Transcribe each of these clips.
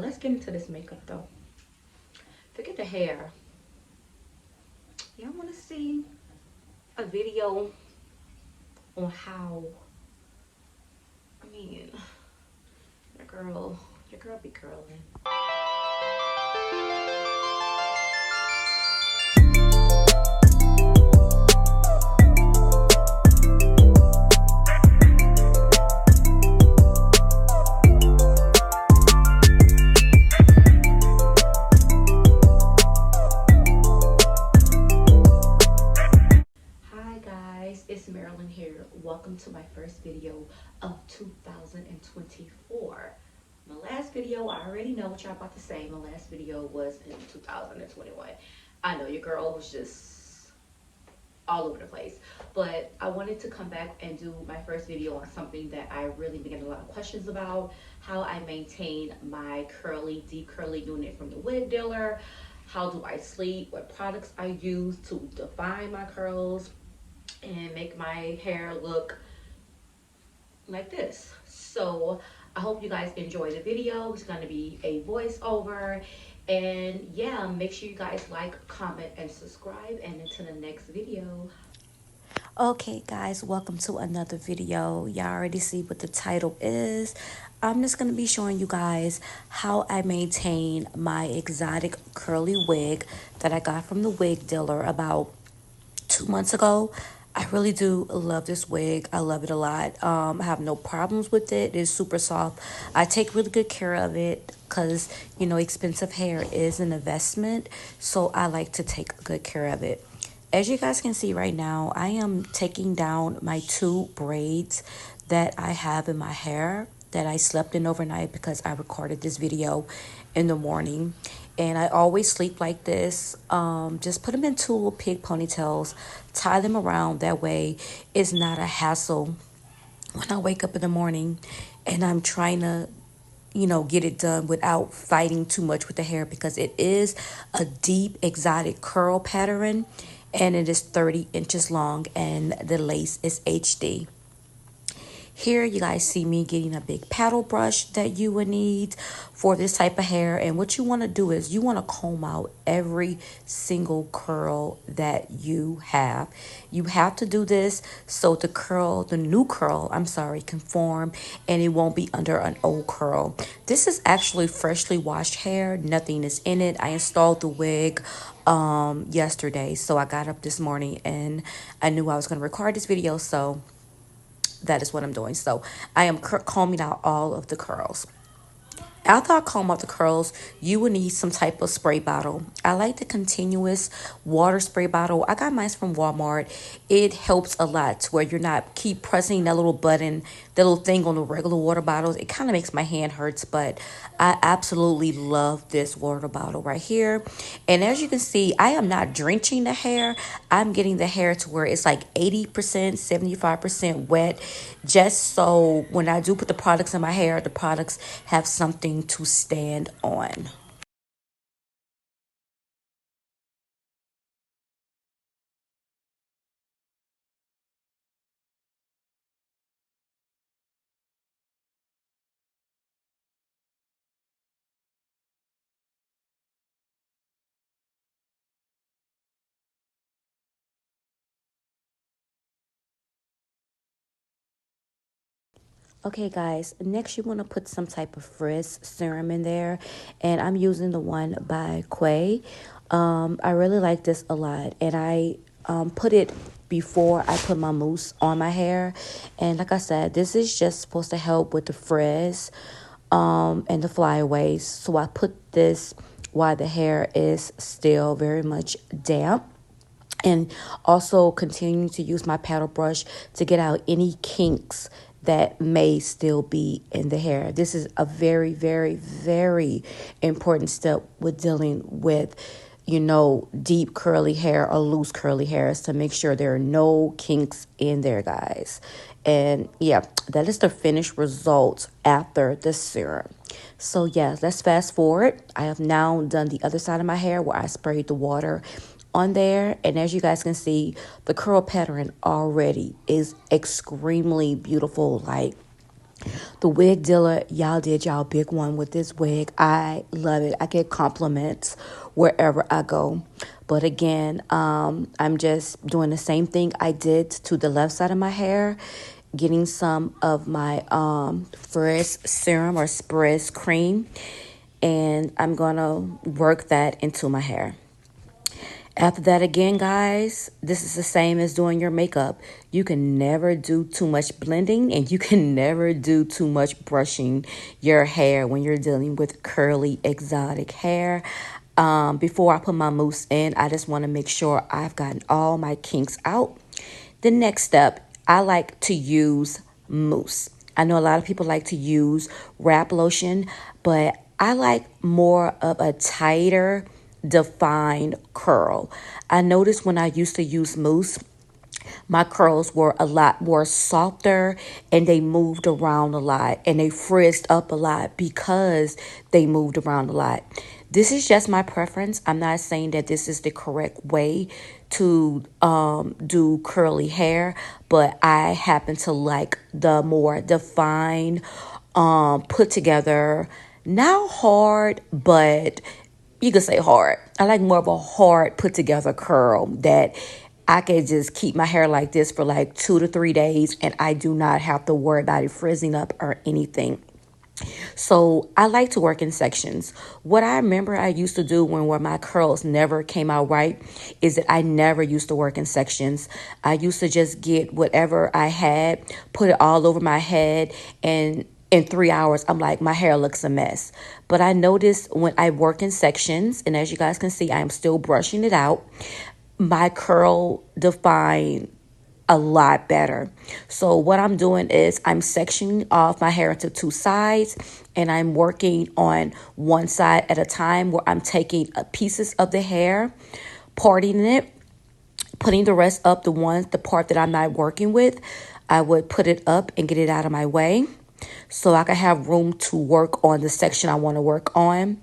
Let's get into this makeup though. Forget the hair. Y'all want to see a video on how, I mean, your girl be curling. It's Marilyn here. Welcome to my first video of 2024. My last video, I already know what y'all about to say. My last video was in 2021. I know your girl was just all over the place, but I wanted to come back and do my first video on something that I really been getting a lot of questions about: how I maintain my curly, deep curly unit from the Wig Dealer. How do I sleep? What products I use to define my curls and make my hair look like this. So I hope you guys enjoy the video. It's going to be a voiceover, and yeah, make sure you guys like, comment, and subscribe, and until the next video. Okay guys, welcome to another video. Y'all already see what the title is. I'm just going to be showing you guys how I maintain my exotic curly wig that I got from the Wig Dealer about 2 months ago. I really do love this wig. I love it a lot. I have no problems with it. It's super soft. I take really good care of it because, you know, expensive hair is an investment. So I like to take good care of it. As you guys can see right now, I am taking down my two braids that I have in my hair that I slept in overnight because I recorded this video in the morning. And I always sleep like this. Just put them in two little pig ponytails, tie them around. That way it's not a hassle when I wake up in the morning and I'm trying to, you know, get it done without fighting too much with the hair, because it is a deep exotic curl pattern and it is 30 inches long and the lace is HD. Here you guys see me getting a big paddle brush that you would need for this type of hair. And what you want to do is you want to comb out every single curl that you have. You have to do this so the new curl, I'm sorry, can form and it won't be under an old curl. This is actually freshly washed hair. Nothing is in it. I installed the wig yesterday. So I got up this morning and I knew I was going to record this video. So that is what I'm doing. So I am combing out all of the curls. After I comb out the curls, you will need some type of spray bottle. I like the continuous water spray bottle. I got mine from Walmart. It helps a lot to where you're not keep pressing that little button, that little thing on the regular water bottles. It kind of makes my hand hurts, but I absolutely love this water bottle right here. And as you can see, I am not drenching the hair. I'm getting the hair to where it's like 80%, 75% wet, just so when I do put the products in my hair, the products have something to stand on. Okay, guys, next you want to put some type of frizz serum in there, and I'm using the one by Ouai. I really like this a lot, and I put it before I put my mousse on my hair. And like I said, this is just supposed to help with the frizz and the flyaways. So I put this while the hair is still very much damp, and also continuing to use my paddle brush to get out any kinks that may still be in the hair. This is a very, very, very important step with dealing with, you know, deep curly hair or loose curly hairs, to make sure there are no kinks in there, guys. And yeah, that is the finished result after the serum. So yeah, let's fast forward. I have now done the other side of my hair where I sprayed the water on there, and as you guys can see, the curl pattern already is extremely beautiful. Like, The Wig Dealer, y'all did y'all big one with this wig. I love it. I get compliments wherever I go. But again, I'm just doing the same thing I did to the left side of my hair, getting some of my frizz serum or frizz cream, and I'm gonna work that into my hair. After that, again, guys, this is the same as doing your makeup. You can never do too much blending and you can never do too much brushing your hair when you're dealing with curly, exotic hair. Before I put my mousse in, I just want to make sure I've gotten all my kinks out. The next step, I like to use mousse. I know a lot of people like to use wrap lotion, but I like more of a tighter, defined curl. I noticed when I used to use mousse, my curls were a lot more softer and they moved around a lot and they frizzed up a lot because they moved around a lot. This is just my preference. I'm not saying that this is the correct way to do curly hair, but I happen to like the more defined, put together, not hard, but you could say hard. I like more of a hard put together curl that I can just keep my hair like this for like 2 to 3 days and I do not have to worry about it frizzing up or anything. So I like to work in sections. What I remember I used to do when where my curls never came out right is that I never used to work in sections. I used to just get whatever I had, put it all over my head, and in 3 hours, I'm like, my hair looks a mess. But I noticed when I work in sections, and as you guys can see, I am still brushing it out, my curl define a lot better. So what I'm doing is I'm sectioning off my hair into two sides and I'm working on one side at a time where I'm taking pieces of the hair, parting it, putting the rest up, the part that I'm not working with, I would put it up and get it out of my way so I can have room to work on the section I want to work on.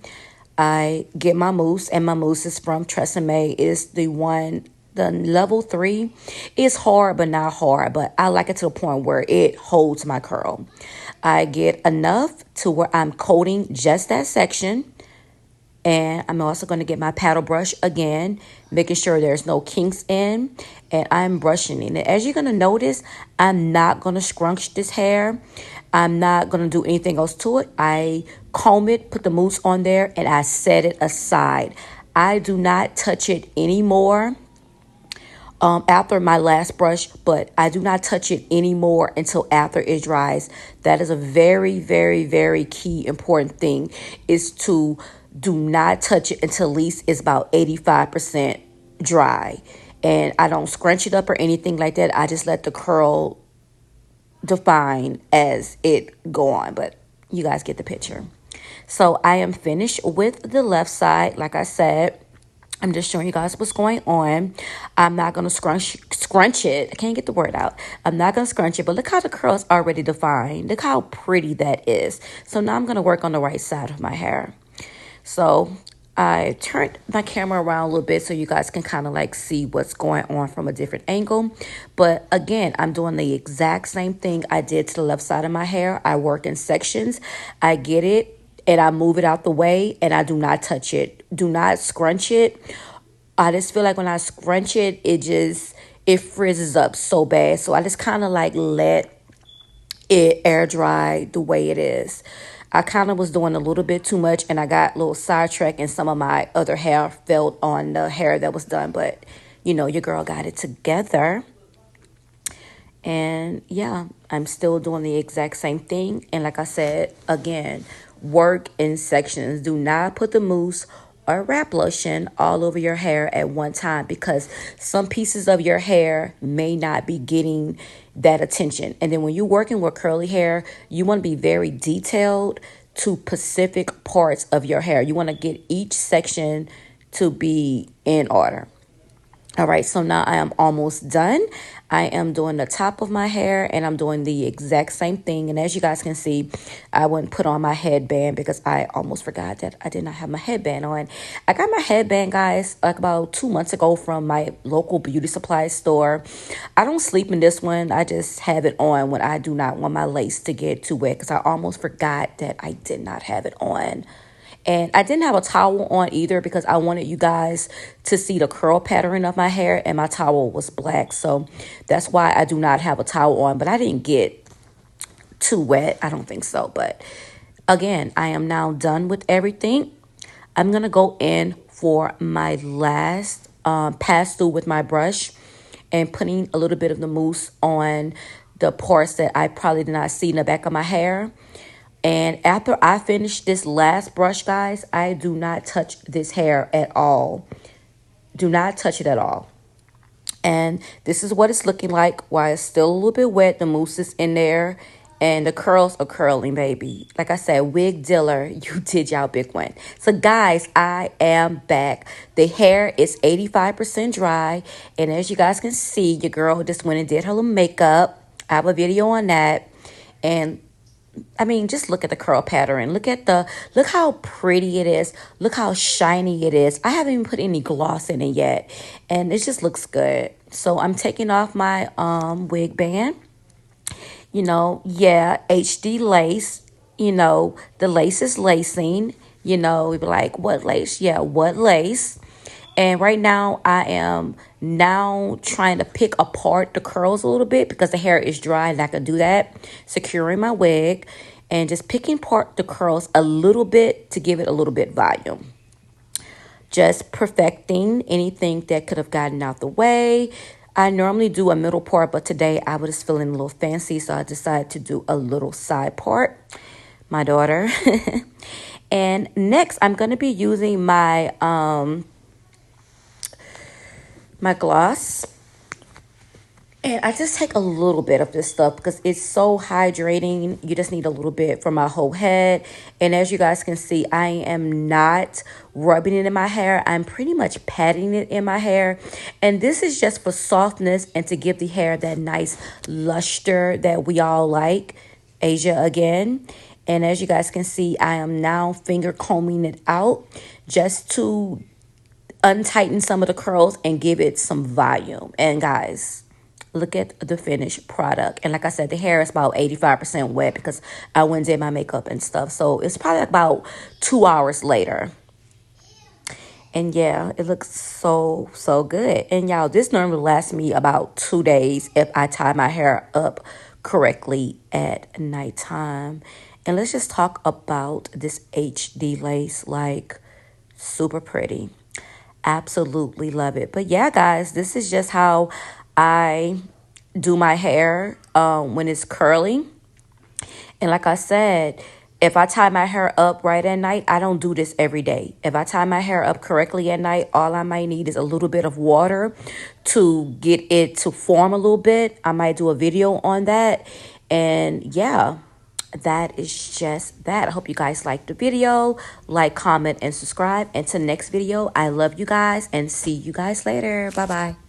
I get my mousse, and my mousse is from Tresemme. Is the level 3. It's hard, but not hard. But I like it to the point where it holds my curl. I get enough to where I'm coating just that section. And I'm also going to get my paddle brush again, making sure there's no kinks in. And I'm brushing it. And as you're going to notice, I'm not going to scrunch this hair. I'm not going to do anything else to it. I comb it, put the mousse on there, and I set it aside. I do not touch it anymore after my last brush, but I do not touch it anymore until after it dries. That is a very, very, very key important thing, is to do not touch it until at least it's about 85% dry. And I don't scrunch it up or anything like that. I just let the curl define as it go on, but you guys get the picture. So I am finished with the left side. Like I said, I'm just showing you guys what's going on. I'm not going to scrunch it. I can't get the word out. I'm not going to scrunch it, but look how the curl is already defined. Look how pretty that is. So now I'm going to work on the right side of my hair. So I turned my camera around a little bit so you guys can kind of like see what's going on from a different angle. But again, I'm doing the exact same thing I did to the left side of my hair. I work in sections. I get it and I move it out the way and I do not touch it. Do not scrunch it. I just feel like when I scrunch it, it frizzes up so bad. So I just kind of like let it air dry the way it is. I kind of was doing a little bit too much and I got a little sidetracked and some of my other hair fell on the hair that was done. But, you know, your girl got it together. And yeah, I'm still doing the exact same thing. And like I said, again, work in sections. Do not put the mousse or wrap lotion all over your hair at one time because some pieces of your hair may not be getting that attention. And then when you're working with curly hair, you want to be very detailed to specific parts of your hair. You want to get each section to be in order. All right, so now I am almost done. I am doing the top of my hair, and I'm doing the exact same thing. And as you guys can see, I wouldn't put on my headband because I almost forgot that I did not have my headband on. I got my headband, guys, like about 2 months ago from my local beauty supply store. I don't sleep in this one. I just have it on when I do not want my lace to get too wet because I almost forgot that I did not have it on. And I didn't have a towel on either because I wanted you guys to see the curl pattern of my hair, and my towel was black. So that's why I do not have a towel on, but I didn't get too wet. I don't think so. But again, I am now done with everything. I'm going to go in for my last pass through with my brush and putting a little bit of the mousse on the parts that I probably did not see in the back of my hair. And after I finish this last brush, guys, I do not touch this hair at all. Do not touch it at all. And this is what it's looking like while it's still a little bit wet. The mousse is in there and the curls are curling, baby. Like I said, Wig Dealer, you did y'all big one. So, guys, I am back. The hair is 85% dry. And as you guys can see, your girl just went and did her little makeup. I have a video on that. And I mean, just look at the curl pattern. Look how pretty it is. Look how shiny it is. I haven't even put any gloss in it yet. And it just looks good. So I'm taking off my wig band. You know, yeah, HD lace. You know, the lace is lacing. You know, we'd be like, what lace? Yeah, what lace? And right now, I am now trying to pick apart the curls a little bit because the hair is dry and I can do that. Securing my wig and just picking apart the curls a little bit to give it a little bit volume. Just perfecting anything that could have gotten out the way. I normally do a middle part, but today I was feeling a little fancy, so I decided to do a little side part. My daughter. And next, I'm going to be using my my gloss, and I just take a little bit of this stuff because it's so hydrating. You just need a little bit for my whole head. And as you guys can see, I am not rubbing it in my hair. I'm pretty much patting it in my hair, and this is just for softness and to give the hair that nice luster that we all like. Asia again. And as you guys can see, I am now finger combing it out just to untighten some of the curls and give it some volume. And guys, look at the finished product. And like I said, the hair is about 85% wet because I went and did my makeup and stuff. So it's probably about 2 hours later. And yeah, it looks so good. And y'all, this normally lasts me about 2 days if I tie my hair up correctly at nighttime. And let's just talk about this HD lace. Like, super pretty. Absolutely love it. But yeah, guys, this is just how I do my hair when it's curly. And like I said, if I tie my hair up right at night, I don't do this every day. If I tie my hair up correctly at night, all I might need is a little bit of water to get it to form a little bit. I might do a video on that. And yeah, that is just that. I hope you guys liked the video. Like, comment, and subscribe. Until next video, I love you guys and see you guys later. Bye-bye.